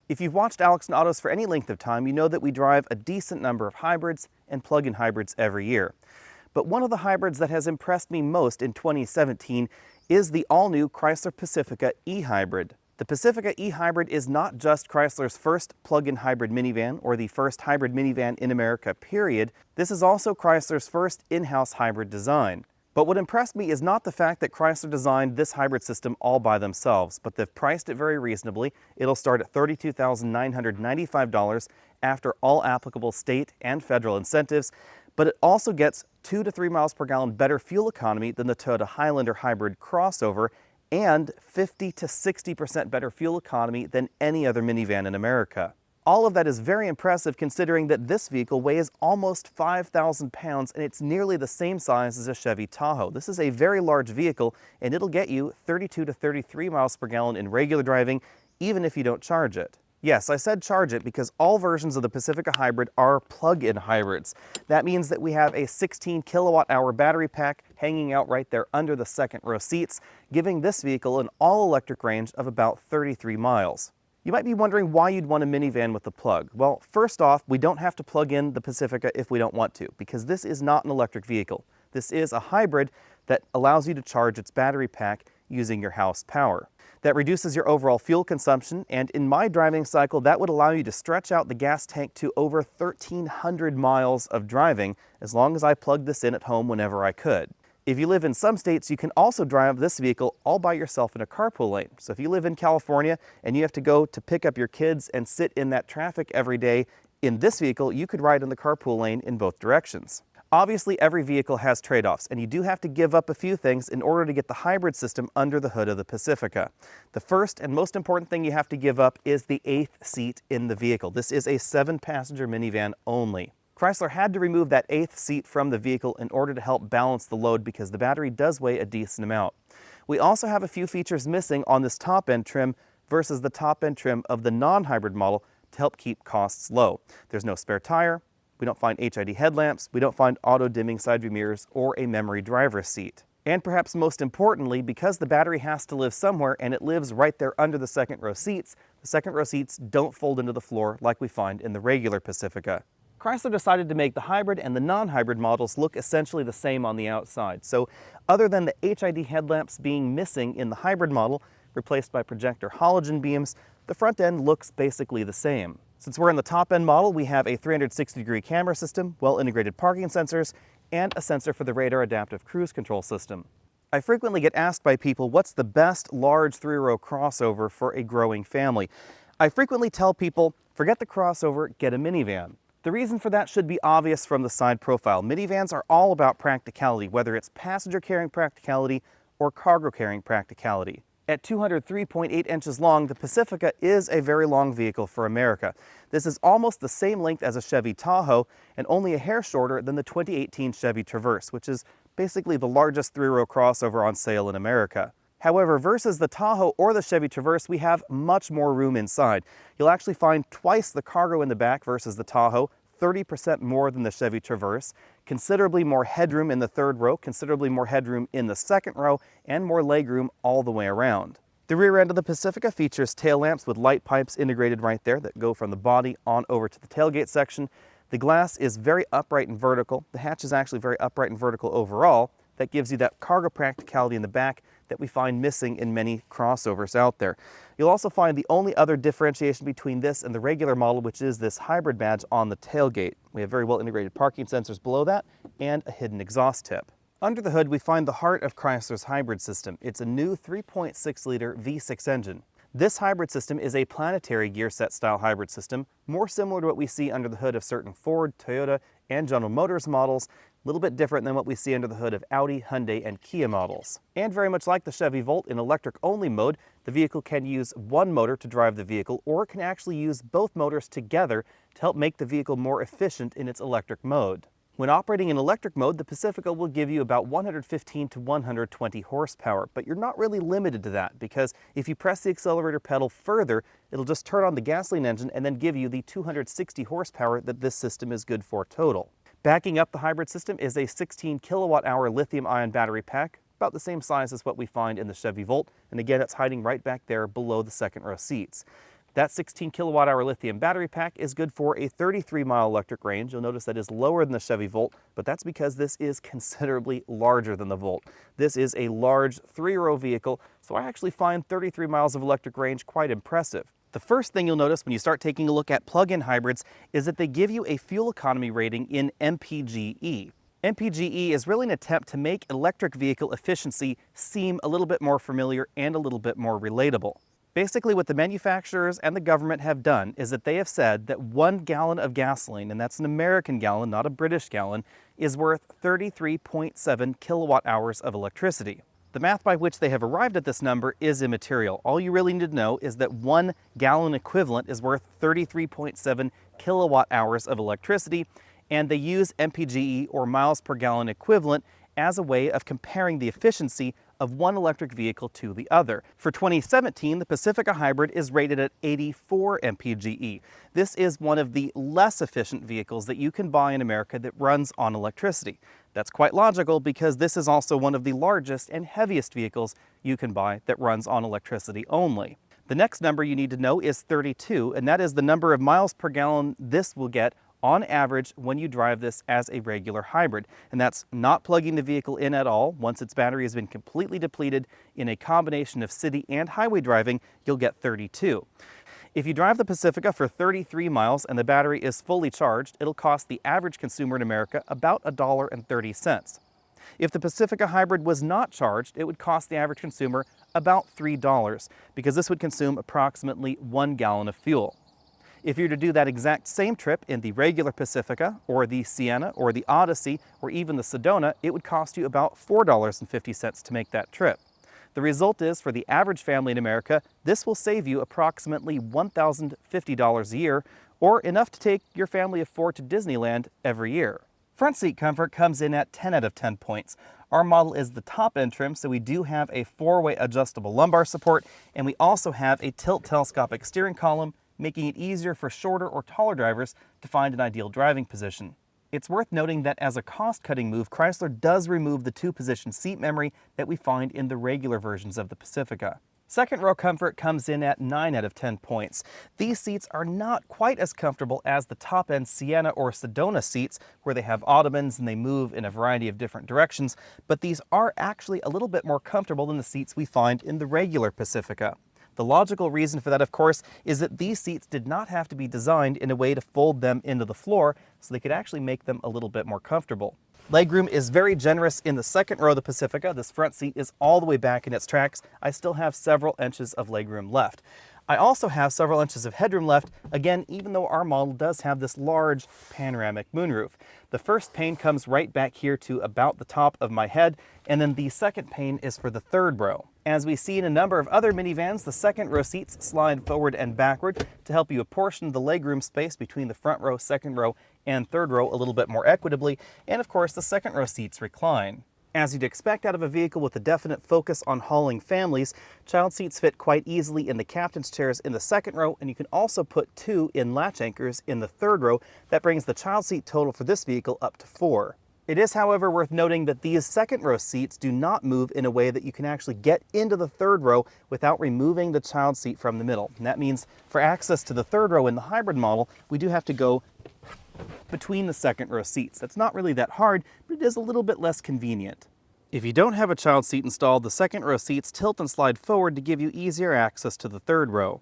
If you've watched Alex and Autos for any length of time, you know that we drive a decent number of hybrids and plug-in hybrids every year. But one of the hybrids that has impressed me most in 2017 is the all-new Chrysler Pacifica e-hybrid. The Pacifica e-hybrid is not just Chrysler's first plug-in hybrid minivan or the first hybrid minivan in America, period. This is also Chrysler's first in-house hybrid design. But what impressed me is not the fact that Chrysler designed this hybrid system all by themselves, but they've priced it very reasonably. It'll start at $32,995 after all applicable state and federal incentives, but it also gets 2 to 3 miles per gallon better fuel economy than the Toyota Highlander hybrid crossover and 50 to 60% better fuel economy than any other minivan in America. All of that is very impressive considering that this vehicle weighs almost 5,000 pounds and it's nearly the same size as a Chevy Tahoe. This is a very large vehicle and it'll get you 32 to 33 miles per gallon in regular driving, even if you don't charge it. Yes, I said charge it because all versions of the Pacifica Hybrid are plug-in hybrids. That means that we have a 16 kilowatt hour battery pack hanging out right there under the second row seats, giving this vehicle an all-electric range of about 33 miles. You might be wondering why you'd want a minivan with a plug. Well, first off, we don't have to plug in the Pacifica if we don't want to, because this is not an electric vehicle. This is a hybrid that allows you to charge its battery pack using your house power. That reduces your overall fuel consumption, and in my driving cycle, that would allow you to stretch out the gas tank to over 1,300 miles of driving, as long as I plugged this in at home whenever I could. If you live in some states, you can also drive this vehicle all by yourself in a carpool lane. So if you live in California and you have to go to pick up your kids and sit in that traffic every day, in this vehicle, you could ride in the carpool lane in both directions. Obviously, every vehicle has trade-offs, and you do have to give up a few things in order to get the hybrid system under the hood of the Pacifica. The first and most important thing you have to give up is the 8th seat in the vehicle. This is a 7-passenger minivan only. Chrysler had to remove that 8th seat from the vehicle in order to help balance the load because the battery does weigh a decent amount. We also have a few features missing on this top-end trim versus the top-end trim of the non-hybrid model to help keep costs low. There's no spare tire. We don't find HID headlamps, we don't find auto-dimming side view mirrors, or a memory driver's seat. And perhaps most importantly, because the battery has to live somewhere and it lives right there under the second row seats, the second row seats don't fold into the floor like we find in the regular Pacifica. Chrysler decided to make the hybrid and the non-hybrid models look essentially the same on the outside. So other than the HID headlamps being missing in the hybrid model, replaced by projector halogen beams, the front end looks basically the same. Since we're in the top-end model, we have a 360-degree camera system, well-integrated parking sensors, and a sensor for the radar adaptive cruise control system. I frequently get asked by people, what's the best large 3-row crossover for a growing family? I frequently tell people, forget the crossover, get a minivan. The reason for that should be obvious from the side profile. Minivans are all about practicality, whether it's passenger carrying practicality or cargo carrying practicality. At 203.8 inches long, the Pacifica is a very long vehicle for America. This is almost the same length as a Chevy Tahoe and only a hair shorter than the 2018 Chevy Traverse, which is basically the largest 3-row crossover on sale in America. However, versus the Tahoe or the Chevy Traverse, we have much more room inside. You'll actually find twice the cargo in the back versus the Tahoe, 30% more than the Chevy Traverse, considerably more headroom in the 3rd row, considerably more headroom in the 2nd row, and more legroom all the way around. The rear end of the Pacifica features tail lamps with light pipes integrated right there that go from the body on over to the tailgate section. The glass is very upright and vertical. The hatch is actually very upright and vertical overall. That gives you that cargo practicality in the back that we find missing in many crossovers out there. You'll also find the only other differentiation between this and the regular model, which is this hybrid badge on the tailgate. We have very well integrated parking sensors below that and a hidden exhaust tip. Under the hood, we find the heart of Chrysler's hybrid system. It's a new 3.6-liter V6 engine. This hybrid system is a planetary gear set style hybrid system, more similar to what we see under the hood of certain Ford, Toyota, and General Motors models, a little bit different than what we see under the hood of Audi, Hyundai, and Kia models. And very much like the Chevy Volt in electric-only mode, the vehicle can use one motor to drive the vehicle, or it can actually use both motors together to help make the vehicle more efficient in its electric mode. When operating in electric mode, the Pacifica will give you about 115 to 120 horsepower, but you're not really limited to that because if you press the accelerator pedal further, it'll just turn on the gasoline engine and then give you the 260 horsepower that this system is good for total. Backing up the hybrid system is a 16 kilowatt-hour lithium-ion battery pack, about the same size as what we find in the Chevy Volt, and again, it's hiding right back there below the second row seats. That 16 kilowatt hour lithium battery pack is good for a 33-mile electric range. You'll notice that is lower than the Chevy Volt, but that's because this is considerably larger than the Volt. This is a large 3-row vehicle, so I actually find 33 miles of electric range quite impressive. The first thing you'll notice when you start taking a look at plug-in hybrids is that they give you a fuel economy rating in MPGe. MPGe is really an attempt to make electric vehicle efficiency seem a little bit more familiar and a little bit more relatable. Basically, what the manufacturers and the government have done is that they have said that 1 gallon of gasoline, and that's an American gallon, not a British gallon, is worth 33.7 kilowatt hours of electricity. The math by which they have arrived at this number is immaterial. All you really need to know is that 1 gallon equivalent is worth 33.7 kilowatt hours of electricity, and they use MPGe, or miles per gallon equivalent, as a way of comparing the efficiency of one electric vehicle to the other. For 2017, the Pacifica Hybrid is rated at 84 MPGe. This is one of the less efficient vehicles that you can buy in America that runs on electricity. That's quite logical because this is also one of the largest and heaviest vehicles you can buy that runs on electricity only. The next number you need to know is 32, and that is the number of miles per gallon this will get on average when you drive this as a regular hybrid. And that's not plugging the vehicle in at all. Once its battery has been completely depleted in a combination of city and highway driving, you'll get 32. If you drive the Pacifica for 33 miles and the battery is fully charged, it'll cost the average consumer in America about $1.30. If the Pacifica Hybrid was not charged, it would cost the average consumer about $3 because this would consume approximately 1 gallon of fuel. If you were to do that exact same trip in the regular Pacifica, or the Sienna, or the Odyssey, or even the Sedona, it would cost you about $4.50 to make that trip. The result is, for the average family in America, this will save you approximately $1,050 a year, or enough to take your family of 4 to Disneyland every year. Front seat comfort comes in at 10 out of 10 points. Our model is the top-end trim, so we do have a 4-way adjustable lumbar support, and we also have a tilt telescopic steering column, making it easier for shorter or taller drivers to find an ideal driving position. It's worth noting that as a cost-cutting move, Chrysler does remove the 2-position seat memory that we find in the regular versions of the Pacifica. Second row comfort comes in at 9 out of 10 points. These seats are not quite as comfortable as the top-end Sienna or Sedona seats, where they have ottomans and they move in a variety of different directions, but these are actually a little bit more comfortable than the seats we find in the regular Pacifica. The logical reason for that, of course, is that these seats did not have to be designed in a way to fold them into the floor, so they could actually make them a little bit more comfortable. Legroom is very generous in the second row of the Pacifica. This front seat is all the way back in its tracks. I still have several inches of legroom left. I also have several inches of headroom left, again, even though our model does have this large panoramic moonroof. The first pane comes right back here to about the top of my head, and then the second pane is for the third row. As we see in a number of other minivans, the second row seats slide forward and backward to help you apportion the legroom space between the front row, second row, and third row a little bit more equitably, and of course the second row seats recline. As you'd expect out of a vehicle with a definite focus on hauling families, child seats fit quite easily in the captain's chairs in the second row, and you can also put 2 in latch anchors in the third row. That brings the child seat total for this vehicle up to 4. It is, however, worth noting that these second row seats do not move in a way that you can actually get into the third row without removing the child seat from the middle. And that means for access to the third row in the hybrid model, we do have to go between the second row seats. That's not really that hard, but it is a little bit less convenient. If you don't have a child seat installed, the second row seats tilt and slide forward to give you easier access to the third row.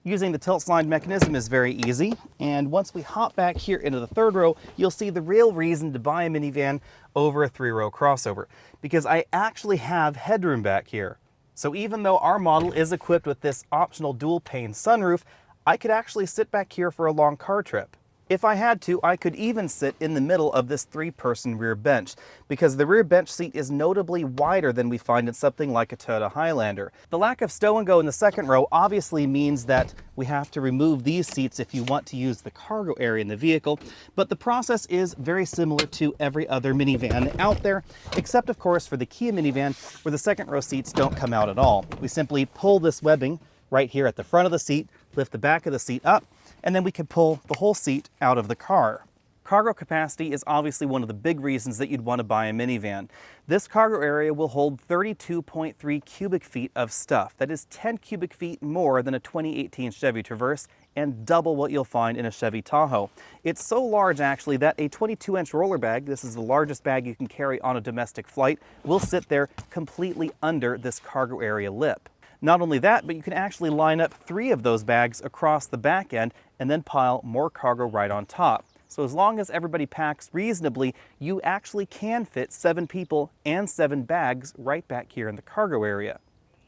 Using the tilt slide mechanism is very easy, and once we hop back here into the third row, you'll see the real reason to buy a minivan over a 3-row crossover, because I actually have headroom back here. So even though our model is equipped with this optional dual pane sunroof, I could actually sit back here for a long car trip. If I had to, I could even sit in the middle of this 3-person rear bench, because the rear bench seat is notably wider than we find in something like a Toyota Highlander. The lack of stow and go in the second row obviously means that we have to remove these seats if you want to use the cargo area in the vehicle, but the process is very similar to every other minivan out there, except of course for the Kia minivan, where the second row seats don't come out at all. We simply pull this webbing right here at the front of the seat, lift the back of the seat up, and then we can pull the whole seat out of the car. Cargo capacity is obviously one of the big reasons that you'd want to buy a minivan. This cargo area will hold 32.3 cubic feet of stuff. That is 10 cubic feet more than a 2018 Chevy Traverse and double what you'll find in a Chevy Tahoe. It's so large actually that a 22-inch roller bag, this is the largest bag you can carry on a domestic flight, will sit there completely under this cargo area lip. Not only that, but you can actually line up 3 of those bags across the back end and then pile more cargo right on top. So as long as everybody packs reasonably, you actually can fit 7 people and 7 bags right back here in the cargo area.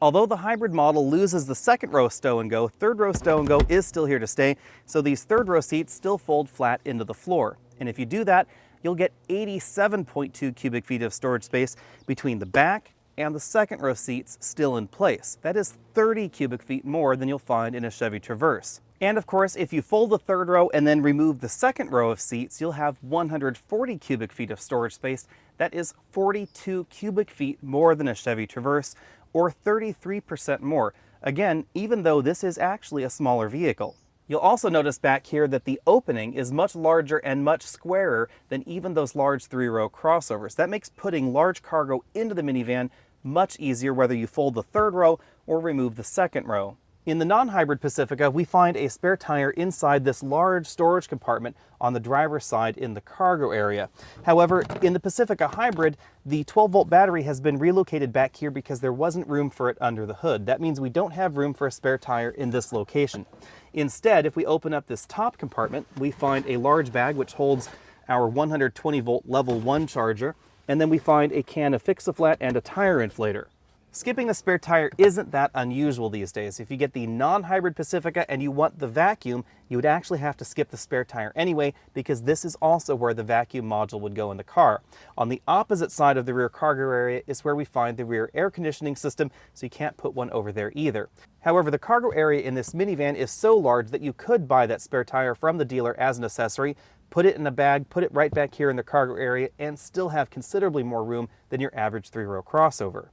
Although the hybrid model loses the second row stow and go, third row stow and go is still here to stay, so these third row seats still fold flat into the floor. And if you do that, you'll get 87.2 cubic feet of storage space between the back and the second row seats still in place. That is 30 cubic feet more than you'll find in a Chevy Traverse. And of course, if you fold the third row and then remove the second row of seats, you'll have 140 cubic feet of storage space. That is 42 cubic feet more than a Chevy Traverse, or 33% more. Again, even though this is actually a smaller vehicle. You'll also notice back here that the opening is much larger and much squarer than even those large 3-row crossovers. That makes putting large cargo into the minivan much easier whether you fold the third row or remove the second row. In the non-hybrid Pacifica, we find a spare tire inside this large storage compartment on the driver's side in the cargo area. However, in the Pacifica Hybrid, the 12-volt battery has been relocated back here because there wasn't room for it under the hood. That means we don't have room for a spare tire in this location. Instead, if we open up this top compartment, we find a large bag which holds our 120-volt level 1 charger, and then we find a can of Fix-A-Flat and a tire inflator. Skipping the spare tire isn't that unusual these days. If you get the non-hybrid Pacifica and you want the vacuum, you would actually have to skip the spare tire anyway, because this is also where the vacuum module would go in the car. On the opposite side of the rear cargo area is where we find the rear air conditioning system, so you can't put one over there either. However, the cargo area in this minivan is so large that you could buy that spare tire from the dealer as an accessory, put it in a bag, put it right back here in the cargo area, and still have considerably more room than your average 3-row crossover.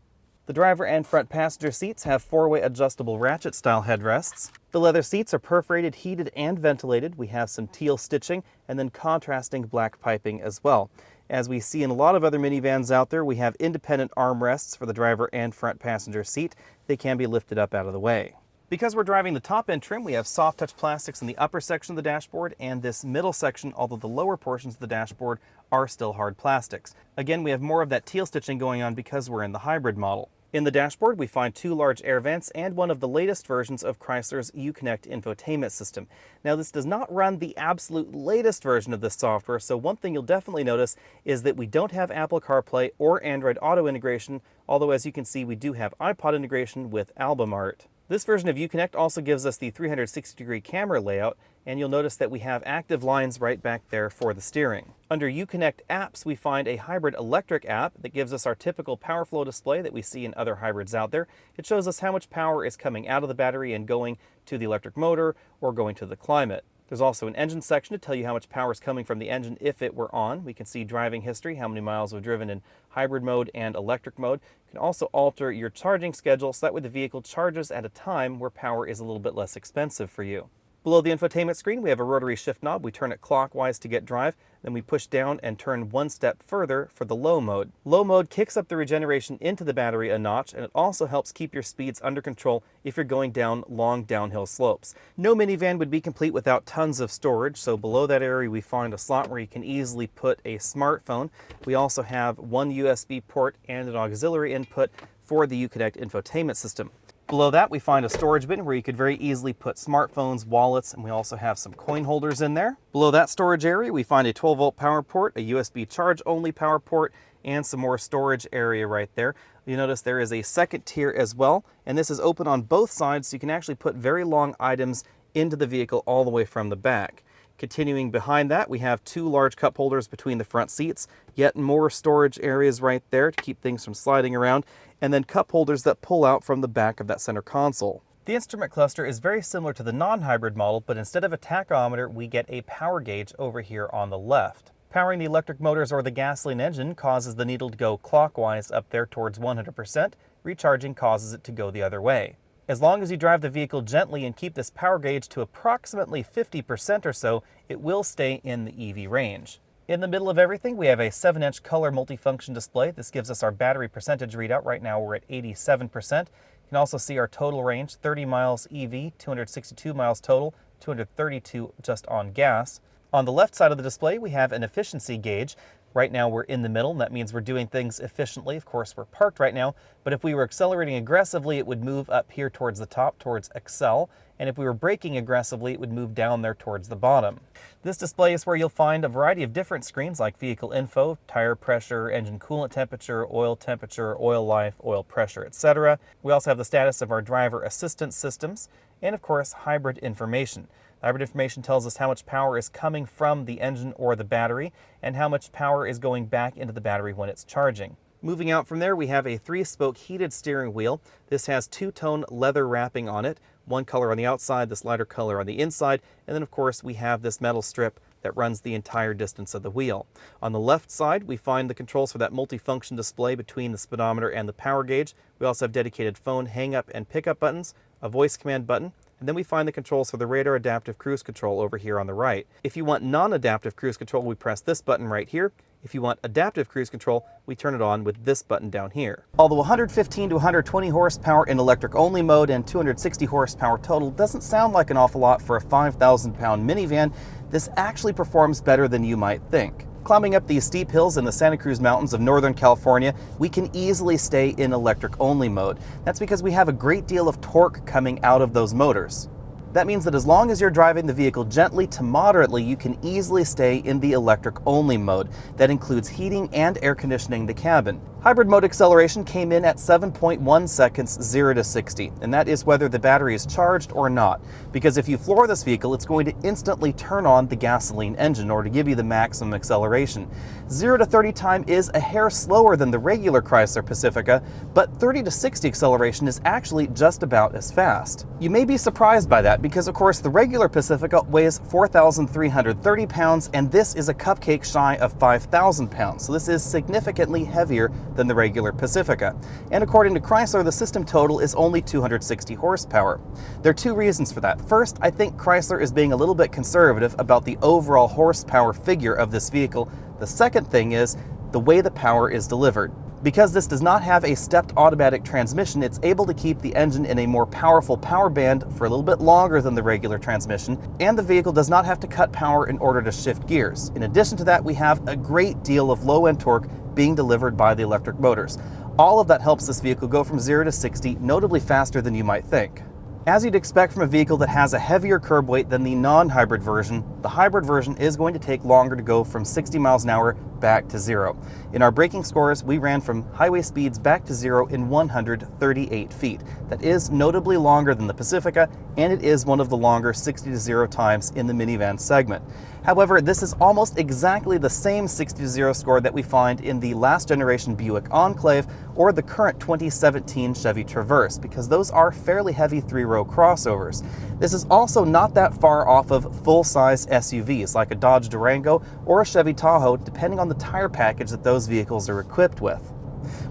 The driver and front passenger seats have 4-way adjustable ratchet-style headrests. The leather seats are perforated, heated, and ventilated. We have some teal stitching and then contrasting black piping as well. As we see in a lot of other minivans out there, we have independent armrests for the driver and front passenger seat. They can be lifted up out of the way. Because we're driving the top-end trim, we have soft-touch plastics in the upper section of the dashboard and this middle section, although the lower portions of the dashboard are still hard plastics. Again, we have more of that teal stitching going on because we're in the hybrid model. In the dashboard, we find 2 large air vents and one of the latest versions of Chrysler's Uconnect infotainment system. Now, this does not run the absolute latest version of this software, so one thing you'll definitely notice is that we don't have Apple CarPlay or Android Auto integration, although as you can see, we do have iPod integration with Album Art. This version of Uconnect also gives us the 360-degree camera layout, and you'll notice that we have active lines right back there for the steering. Under Uconnect apps, we find a hybrid electric app that gives us our typical power flow display that we see in other hybrids out there. It shows us how much power is coming out of the battery and going to the electric motor or going to the climate. There's also an engine section to tell you how much power is coming from the engine if it were on. We can see driving history, how many miles we've driven in hybrid mode and electric mode. You can also alter your charging schedule so that way the vehicle charges at a time where power is a little bit less expensive for you. Below the infotainment screen, we have a rotary shift knob. We turn it clockwise to get drive, then we push down and turn one step further for the low mode. Low mode kicks up the regeneration into the battery a notch, and it also helps keep your speeds under control if you're going down long downhill slopes. No minivan would be complete without tons of storage, so below that area we find a slot where you can easily put a smartphone. We also have one USB port and an auxiliary input for the Uconnect infotainment system. Below that, we find a storage bin where you could very easily put smartphones, wallets, and we also have some coin holders in there. Below that storage area, we find a 12-volt power port, a USB charge-only power port, and some more storage area right there. You notice there is a second tier as well, and this is open on both sides, so you can actually put very long items into the vehicle all the way from the back. Continuing behind that, we have 2 large cup holders between the front seats, yet more storage areas right there to keep things from sliding around, and then cup holders that pull out from the back of that center console. The instrument cluster is very similar to the non-hybrid model, but instead of a tachometer, we get a power gauge over here on the left. Powering the electric motors or the gasoline engine causes the needle to go clockwise up there towards 100%. Recharging causes it to go the other way. As long as you drive the vehicle gently and keep this power gauge to approximately 50% or so, it will stay in the EV range. In the middle of everything, we have a 7-inch color multifunction display. This gives us our battery percentage readout. Right now we're at 87%. You can also see our total range, 30 miles EV, 262 miles total, 232 just on gas. On the left side of the display, we have an efficiency gauge. Right now we're in the middle, and that means we're doing things efficiently. Of course, we're parked right now, but if we were accelerating aggressively, it would move up here towards the top, towards Excel, and if we were braking aggressively, it would move down there towards the bottom. This display is where you'll find a variety of different screens like vehicle info, tire pressure, engine coolant temperature, oil life, oil pressure, etc. We also have the status of our driver assistance systems, and of course, hybrid information. Hybrid information tells us how much power is coming from the engine or the battery and how much power is going back into the battery when it's charging. Moving out from there, we have a 3-spoke heated steering wheel. This has 2-tone leather wrapping on it, one color on the outside, this lighter color on the inside, and then of course we have this metal strip that runs the entire distance of the wheel. On the left side, we find the controls for that multifunction display between the speedometer and the power gauge. We also have dedicated phone hang-up and pickup buttons, a voice command button, and then we find the controls for the radar adaptive cruise control over here on the right. If you want non-adaptive cruise control, we press this button right here. If you want adaptive cruise control, we turn it on with this button down here. Although 115 to 120 horsepower in electric-only mode and 260 horsepower total doesn't sound like an awful lot for a 5,000-pound minivan, this actually performs better than you might think. Climbing up these steep hills in the Santa Cruz Mountains of Northern California, we can easily stay in electric-only mode. That's because we have a great deal of torque coming out of those motors. That means that as long as you're driving the vehicle gently to moderately, you can easily stay in the electric-only mode. That includes heating and air conditioning the cabin. Hybrid mode acceleration came in at 7.1 seconds 0 to 60, and that is whether the battery is charged or not. Because if you floor this vehicle, it's going to instantly turn on the gasoline engine in order to give you the maximum acceleration. 0 to 30 time is a hair slower than the regular Chrysler Pacifica, but 30 to 60 acceleration is actually just about as fast. You may be surprised by that because, of course, the regular Pacifica weighs 4,330 pounds, and this is a cupcake shy of 5,000 pounds, so this is significantly heavier than the regular Pacifica. And according to Chrysler, the system total is only 260 horsepower. There are two reasons for that. First, I think Chrysler is being a little bit conservative about the overall horsepower figure of this vehicle. The second thing is the way the power is delivered. Because this does not have a stepped automatic transmission, it's able to keep the engine in a more powerful power band for a little bit longer than the regular transmission, and the vehicle does not have to cut power in order to shift gears. In addition to that, we have a great deal of low-end torque being delivered by the electric motors. All of that helps this vehicle go from 0 to 60 notably faster than you might think. As you'd expect from a vehicle that has a heavier curb weight than the non-hybrid version, the hybrid version is going to take longer to go from 60 miles an hour back to 0. In our braking scores, we ran from highway speeds back to 0 in 138 feet. That is notably longer than the Pacifica, and it is one of the longer 60 to 0 times in the minivan segment. However, this is almost exactly the same 60 to 0 score that we find in the last generation Buick Enclave or the current 2017 Chevy Traverse, because those are fairly heavy 3-row crossovers. This is also not that far off of full-size SUVs like a Dodge Durango or a Chevy Tahoe, depending on the tire package that those vehicles are equipped with.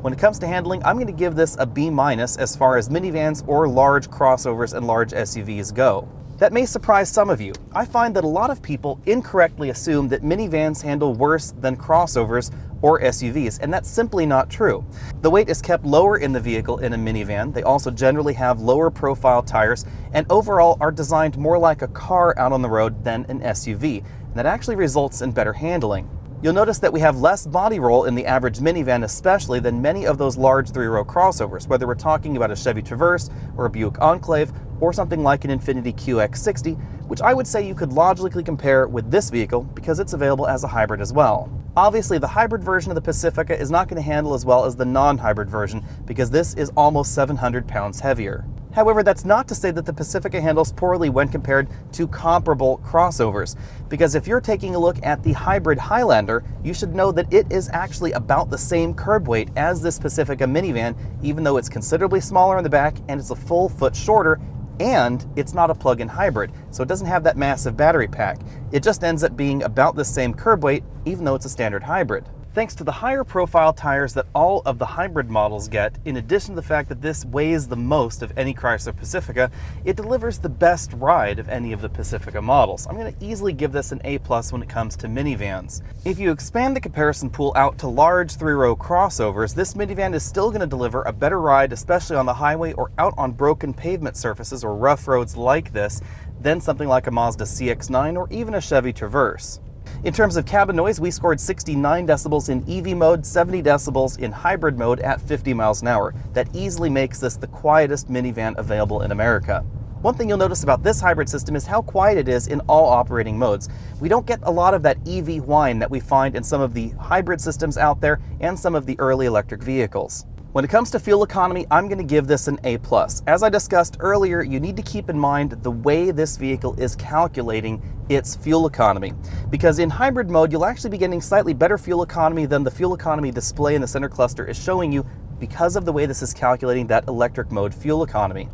When it comes to handling, I'm going to give this a B- as far as minivans or large crossovers and large SUVs go. That may surprise some of you. I find that a lot of people incorrectly assume that minivans handle worse than crossovers or SUVs, and that's simply not true. The weight is kept lower in the vehicle in a minivan. They also generally have lower profile tires and overall are designed more like a car out on the road than an SUV, and that actually results in better handling. You'll notice that we have less body roll in the average minivan especially than many of those large 3-row crossovers, whether we're talking about a Chevy Traverse or a Buick Enclave or something like an Infiniti QX60, which I would say you could logically compare with this vehicle because it's available as a hybrid as well. Obviously, the hybrid version of the Pacifica is not going to handle as well as the non-hybrid version because this is almost 700 pounds heavier. However, that's not to say that the Pacifica handles poorly when compared to comparable crossovers, because if you're taking a look at the hybrid Highlander, you should know that it is actually about the same curb weight as this Pacifica minivan, even though it's considerably smaller in the back and it's a full foot shorter, and it's not a plug-in hybrid, so it doesn't have that massive battery pack. It just ends up being about the same curb weight, even though it's a standard hybrid. Thanks to the higher profile tires that all of the hybrid models get, in addition to the fact that this weighs the most of any Chrysler Pacifica, it delivers the best ride of any of the Pacifica models. I'm going to easily give this an A+ when it comes to minivans. If you expand the comparison pool out to large 3-row crossovers, this minivan is still going to deliver a better ride, especially on the highway or out on broken pavement surfaces or rough roads like this, than something like a Mazda CX-9 or even a Chevy Traverse. In terms of cabin noise, we scored 69 decibels in EV mode, 70 decibels in hybrid mode at 50 miles an hour. That easily makes this the quietest minivan available in America. One thing you'll notice about this hybrid system is how quiet it is in all operating modes. We don't get a lot of that EV whine that we find in some of the hybrid systems out there and some of the early electric vehicles. When it comes to fuel economy, I'm going to give this an A+. As I discussed earlier, you need to keep in mind the way this vehicle is calculating its fuel economy. Because in hybrid mode, you'll actually be getting slightly better fuel economy than the fuel economy display in the center cluster is showing you because of the way this is calculating that electric mode fuel economy.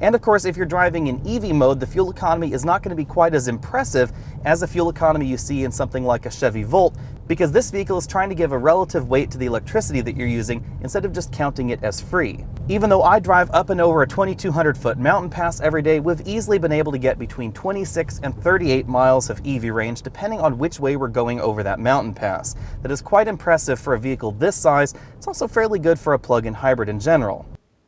And of course, if you're driving in EV mode, the fuel economy is not going to be quite as impressive as the fuel economy you see in something like a Chevy Volt, because this vehicle is trying to give a relative weight to the electricity that you're using instead of just counting it as free. Even though I drive up and over a 2,200-foot mountain pass every day, we've easily been able to get between 26 and 38 miles of EV range, depending on which way we're going over that mountain pass. That is quite impressive for a vehicle this size. It's also fairly good for a plug-in hybrid in general.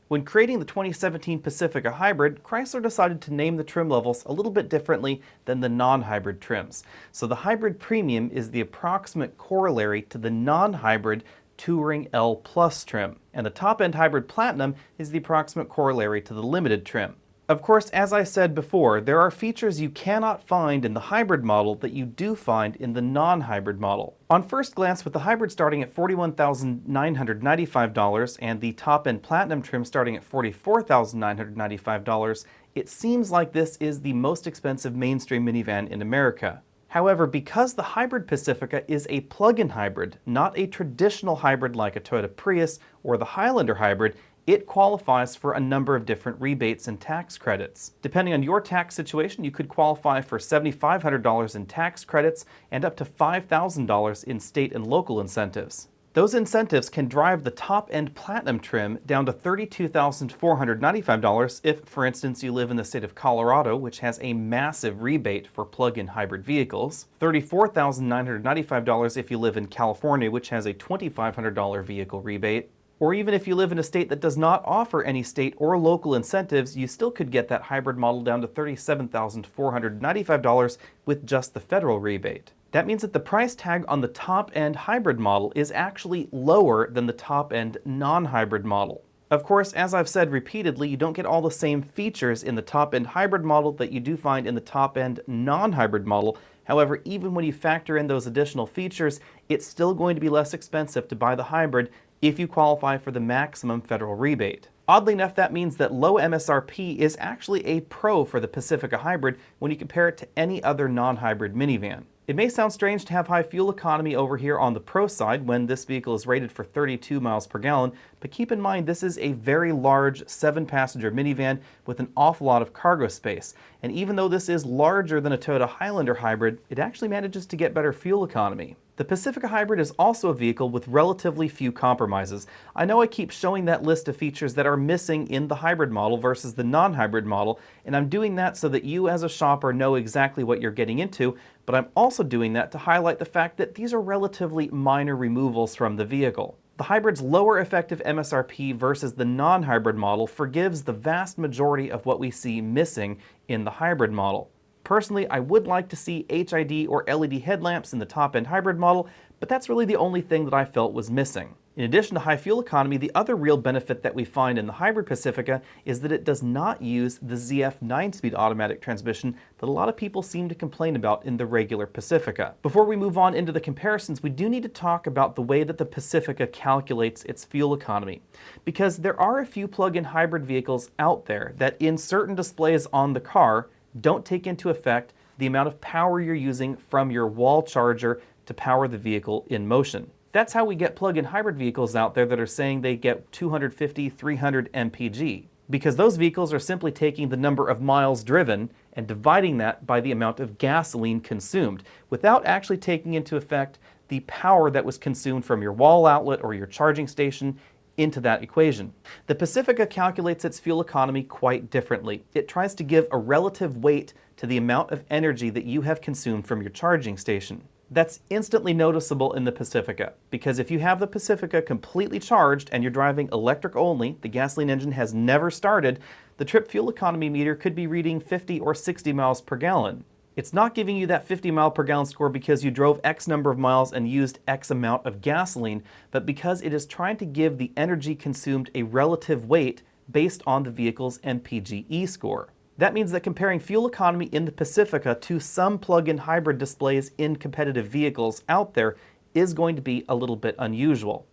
When creating the 2017 Pacifica Hybrid, Chrysler decided to name the trim levels a little bit differently than the non-hybrid trims. So the Hybrid Premium is the approximate corollary to the non-hybrid Touring L Plus trim, and the top-end Hybrid Platinum is the approximate corollary to the Limited trim. Of course, as I said before, there are features you cannot find in the hybrid model that you do find in the non-hybrid model. On first glance, with the hybrid starting at $41,995 and the top-end Platinum trim starting at $44,995, it seems like this is the most expensive mainstream minivan in America. However, because the Hybrid Pacifica is a plug-in hybrid, not a traditional hybrid like a Toyota Prius or the Highlander hybrid, it qualifies for a number of different rebates and tax credits. Depending on your tax situation, you could qualify for $7,500 in tax credits and up to $5,000 in state and local incentives. Those incentives can drive the top-end Platinum trim down to $32,495 if, for instance, you live in the state of Colorado, which has a massive rebate for plug-in hybrid vehicles, $34,995 if you live in California, which has a $2,500 vehicle rebate, or even if you live in a state that does not offer any state or local incentives, you still could get that hybrid model down to $37,495 with just the federal rebate. That means that the price tag on the top-end hybrid model is actually lower than the top-end non-hybrid model. Of course, as I've said repeatedly, you don't get all the same features in the top-end hybrid model that you do find in the top-end non-hybrid model. However, even when you factor in those additional features, it's still going to be less expensive to buy the hybrid if you qualify for the maximum federal rebate. Oddly enough, that means that low MSRP is actually a pro for the Pacifica Hybrid when you compare it to any other non-hybrid minivan. It may sound strange to have high fuel economy over here on the Pro side when this vehicle is rated for 32 miles per gallon, but keep in mind this is a very large 7-passenger minivan with an awful lot of cargo space. And even though this is larger than a Toyota Highlander hybrid, it actually manages to get better fuel economy. The Pacifica Hybrid is also a vehicle with relatively few compromises. I know I keep showing that list of features that are missing in the hybrid model versus the non-hybrid model, and I'm doing that so that you as a shopper know exactly what you're getting into, but I'm also doing that to highlight the fact that these are relatively minor removals from the vehicle. The hybrid's lower effective MSRP versus the non-hybrid model forgives the vast majority of what we see missing in the hybrid model. Personally, I would like to see HID or LED headlamps in the top-end hybrid model, but that's really the only thing that I felt was missing. In addition to high fuel economy, the other real benefit that we find in the Hybrid Pacifica is that it does not use the ZF 9-speed automatic transmission that a lot of people seem to complain about in the regular Pacifica. Before we move on into the comparisons, we do need to talk about the way that the Pacifica calculates its fuel economy. Because there are a few plug-in hybrid vehicles out there that in certain displays on the car don't take into effect the amount of power you're using from your wall charger to power the vehicle in motion. That's how we get plug-in hybrid vehicles out there that are saying they get 250, 300 mpg. Because those vehicles are simply taking the number of miles driven and dividing that by the amount of gasoline consumed, without actually taking into effect the power that was consumed from your wall outlet or your charging station into that equation. The Pacifica calculates its fuel economy quite differently. It tries to give a relative weight to the amount of energy that you have consumed from your charging station. That's instantly noticeable in the Pacifica, because if you have the Pacifica completely charged and you're driving electric only, the gasoline engine has never started, the trip fuel economy meter could be reading 50 or 60 miles per gallon. It's not giving you that 50 mile per gallon score because you drove X number of miles and used X amount of gasoline, but because it is trying to give the energy consumed a relative weight based on the vehicle's MPGe score. That means that comparing fuel economy in the Pacifica to some plug-in hybrid displays in competitive vehicles out there is going to be a little bit unusual.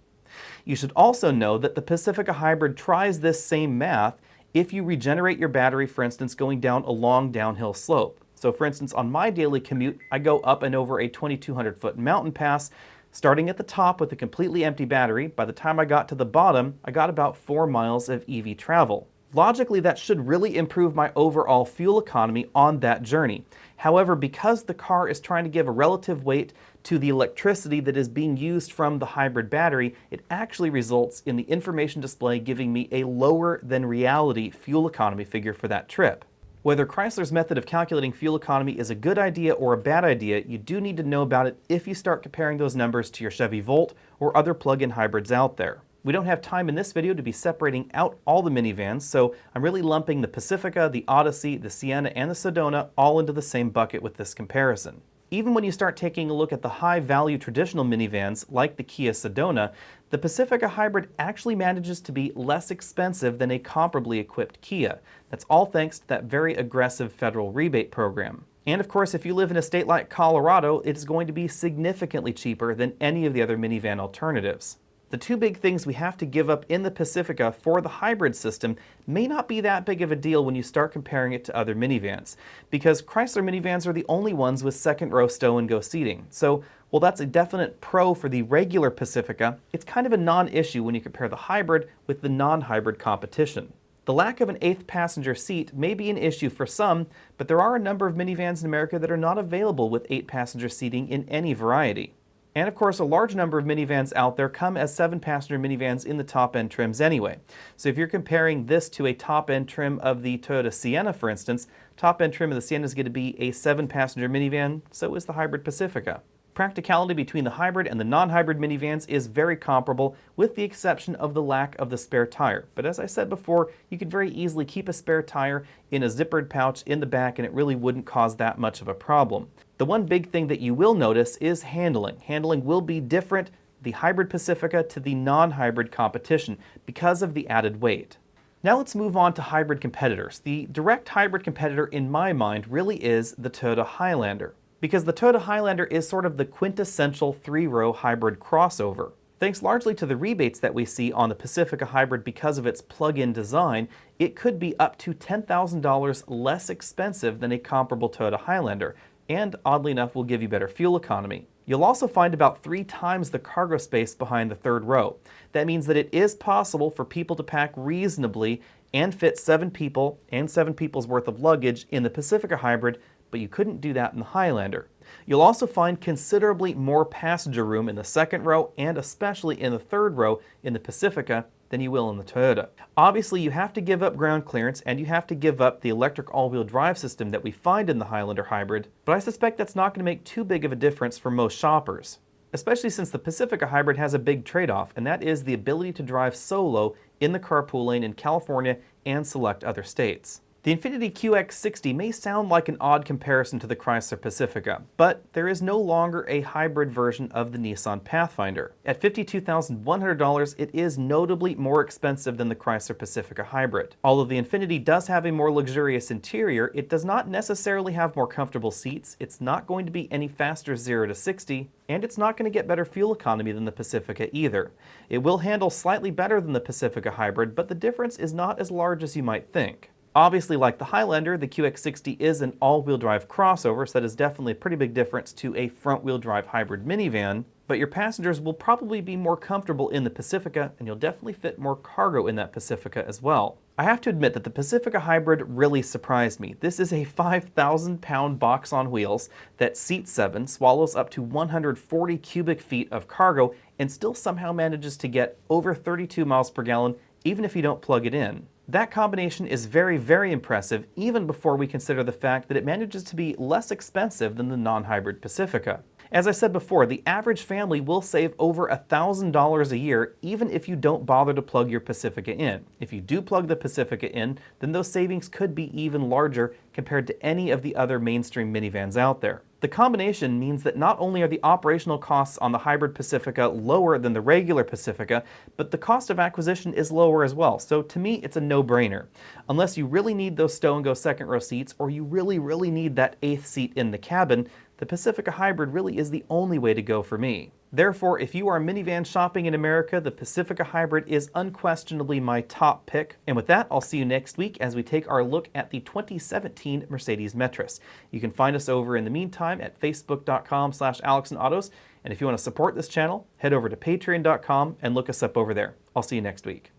You should also know that the Pacifica Hybrid tries this same math if you regenerate your battery, for instance, going down a long downhill slope. So for instance, on my daily commute, I go up and over a 2,200-foot mountain pass, starting at the top with a completely empty battery. By the time I got to the bottom, I got about 4 miles of EV travel. Logically, that should really improve my overall fuel economy on that journey. However, because the car is trying to give a relative weight to the electricity that is being used from the hybrid battery, it actually results in the information display giving me a lower than reality fuel economy figure for that trip. Whether Chrysler's method of calculating fuel economy is a good idea or a bad idea, you do need to know about it if you start comparing those numbers to your Chevy Volt or other plug-in hybrids out there. We don't have time in this video to be separating out all the minivans, so I'm really lumping the Pacifica, the Odyssey, the Sienna, and the Sedona all into the same bucket with this comparison. Even when you start taking a look at the high-value traditional minivans like the Kia Sedona, the Pacifica Hybrid actually manages to be less expensive than a comparably equipped Kia. That's all thanks to that very aggressive federal rebate program. And of course, if you live in a state like Colorado, it is going to be significantly cheaper than any of the other minivan alternatives. The two big things we have to give up in the Pacifica for the hybrid system may not be that big of a deal when you start comparing it to other minivans, because Chrysler minivans are the only ones with second row stow and go seating. So while that's a definite pro for the regular Pacifica, it's kind of a non-issue when you compare the hybrid with the non-hybrid competition. The lack of an 8th passenger seat may be an issue for some, but there are a number of minivans in America that are not available with 8 passenger seating in any variety. And of course, a large number of minivans out there come as 7-passenger minivans in the top-end trims anyway. So if you're comparing this to a top-end trim of the Toyota Sienna, for instance, top-end trim of the Sienna is going to be a 7-passenger minivan, so is the hybrid Pacifica. Practicality between the hybrid and the non-hybrid minivans is very comparable, with the exception of the lack of the spare tire. But as I said before, you could very easily keep a spare tire in a zippered pouch in the back and it really wouldn't cause that much of a problem. The one big thing that you will notice is handling. Handling will be different, the hybrid Pacifica to the non-hybrid competition, because of the added weight. Now let's move on to hybrid competitors. The direct hybrid competitor in my mind really is the Toyota Highlander, because the Toyota Highlander is sort of the quintessential 3-row hybrid crossover. Thanks largely to the rebates that we see on the Pacifica Hybrid because of its plug-in design, it could be up to $10,000 less expensive than a comparable Toyota Highlander, and oddly enough will give you better fuel economy. You'll also find about 3 times the cargo space behind the 3rd row. That means that it is possible for people to pack reasonably and fit 7 people and 7 people's worth of luggage in the Pacifica Hybrid, but you couldn't do that in the Highlander. You'll also find considerably more passenger room in the 2nd row and especially in the 3rd row in the Pacifica than you will in the Toyota. Obviously, you have to give up ground clearance and you have to give up the electric all-wheel drive system that we find in the Highlander Hybrid, but I suspect that's not going to make too big of a difference for most shoppers, especially since the Pacifica Hybrid has a big trade-off, and that is the ability to drive solo in the carpool lane in California and select other states. The Infiniti QX60 may sound like an odd comparison to the Chrysler Pacifica, but there is no longer a hybrid version of the Nissan Pathfinder. At $52,100, it is notably more expensive than the Chrysler Pacifica Hybrid. Although the Infiniti does have a more luxurious interior, it does not necessarily have more comfortable seats, it's not going to be any faster 0 to 60, and it's not going to get better fuel economy than the Pacifica either. It will handle slightly better than the Pacifica Hybrid, but the difference is not as large as you might think. Obviously, like the Highlander, the QX60 is an all-wheel drive crossover, so that is definitely a pretty big difference to a front-wheel drive hybrid minivan. but your passengers will probably be more comfortable in the Pacifica, and you'll definitely fit more cargo in that Pacifica as well. I have to admit that the Pacifica Hybrid really surprised me. This is a 5,000-pound box on wheels that seats 7, swallows up to 140 cubic feet of cargo, and still somehow manages to get over 32 miles per gallon even if you don't plug it in. That combination is very, very impressive even before we consider the fact that it manages to be less expensive than the non-hybrid Pacifica. As I said before, the average family will save over $1,000 a year even if you don't bother to plug your Pacifica in. If you do plug the Pacifica in, then those savings could be even larger compared to any of the other mainstream minivans out there. The combination means that not only are the operational costs on the hybrid Pacifica lower than the regular Pacifica, but the cost of acquisition is lower as well. So to me, it's a no-brainer. Unless you really need those stow-and-go second-row seats, or you really need that 8th seat in the cabin, the Pacifica Hybrid really is the only way to go for me. Therefore, if you are minivan shopping in America, the Pacifica Hybrid is unquestionably my top pick. And with that, I'll see you next week as we take our look at the 2017 Mercedes Metris. You can find us over in the meantime at facebook.com/AlexandAutos. And if you want to support this channel, head over to patreon.com and look us up over there. I'll see you next week.